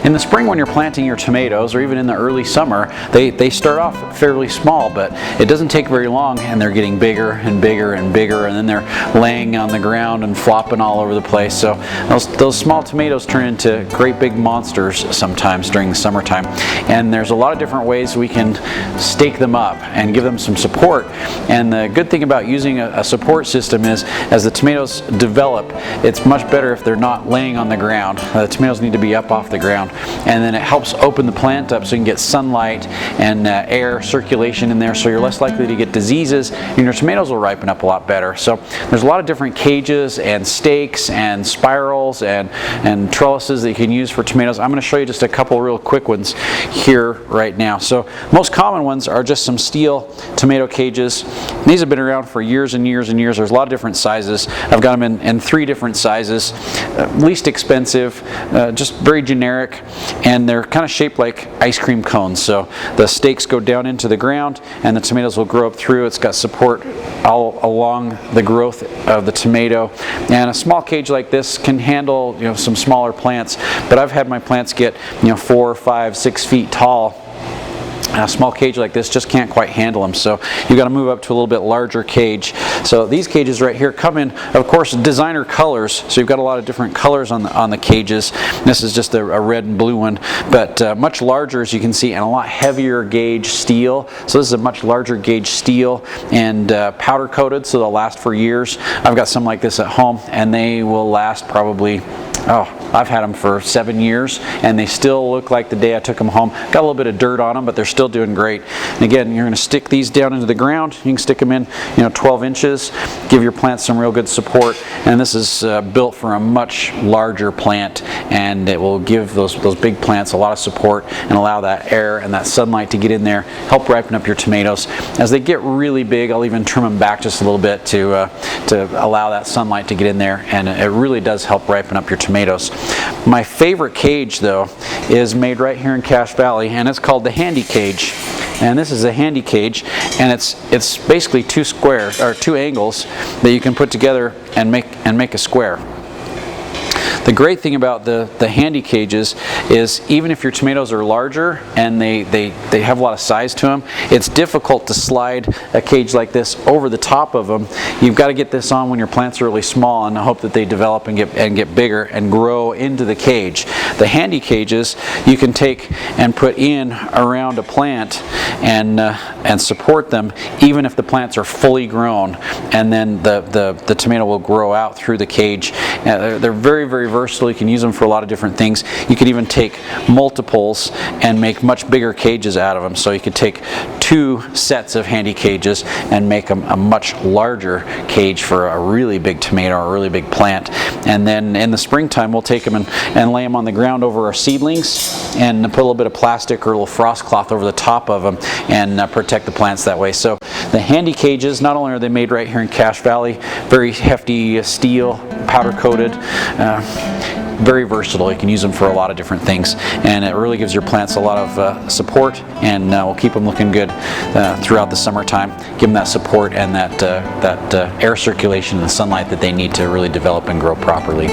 In the spring when you're planting your tomatoes, or even in the early summer, they start off fairly small, but it doesn't take very long and they're getting bigger and bigger and bigger, and then they're laying on the ground and flopping all over the place. So those small tomatoes turn into great big monsters sometimes during the summertime. And there's a lot of different ways we can stake them up and give them some support. And the good thing about using a support system is, as the tomatoes develop, it's much better if they're not laying on the ground. The tomatoes need to be up off the ground, and then it helps open the plant up so you can get sunlight and air circulation in there, so you're less likely to get diseases, and your tomatoes will ripen up a lot better. So there's a lot of different cages and stakes and spirals and trellises that you can use for tomatoes. I'm going to show you just a couple real quick ones here right now. So most common ones are just some steel tomato cages. These have been around for years and years and years. There's a lot of different sizes. I've got them in 3 different sizes. Least expensive, just very generic, and they're kind of shaped like ice cream cones. So the stakes go down into the ground and the tomatoes will grow up through. It's got support all along the growth of the tomato. And a small cage like this can handle, some smaller plants, but I've had my plants get 4, 5, 6 feet tall. A small cage like this just can't quite handle them, so you've got to move up to a little bit larger cage. So these cages right here come in, of course, designer colors. So you've got a lot of different colors on the cages. This is just a red and blue one, but much larger, as you can see, and a lot heavier gauge steel. So this is a much larger gauge steel and powder coated, so they'll last for years. I've got some like this at home, and they will last probably, I've had them for 7 years, and they still look like the day I took them home. Got a little bit of dirt on them, but they're still doing great. And again, you're going to stick these down into the ground. You can stick them in 12 inches, give your plants some real good support. And this is built for a much larger plant, and it will give those big plants a lot of support and allow that air and that sunlight to get in there, help ripen up your tomatoes. As they get really big, I'll even trim them back just a little bit to allow that sunlight to get in there, and it really does help ripen up your tomatoes. My favorite cage, though, is made right here in Cache Valley, and it's called the Handy Cage. And this is a handy cage, and it's basically 2 angles that you can put together and make a square. The great thing about the handy cages is, even if your tomatoes are larger and they have a lot of size to them, it's difficult to slide a cage like this over the top of them. You've got to get this on when your plants are really small and hope that they develop and get bigger and grow into the cage. The handy cages you can take and put in around a plant and support them even if the plants are fully grown, and then the tomato will grow out through the cage. They're very, very versatile. You can use them for a lot of different things. You could even take multiples and make much bigger cages out of them. So you could take 2 sets of handy cages and make a much larger cage for a really big tomato or a really big plant. And then in the springtime, we'll take them and lay them on the ground over our seedlings and put a little bit of plastic or a little frost cloth over the top of them and protect the plants that way. So the handy cages, not only are they made right here in Cache Valley, very hefty steel, powder coated, very versatile. You can use them for a lot of different things, and it really gives your plants a lot of support, and will keep them looking good throughout the summertime. Give them that support and that air circulation and the sunlight that they need to really develop and grow properly.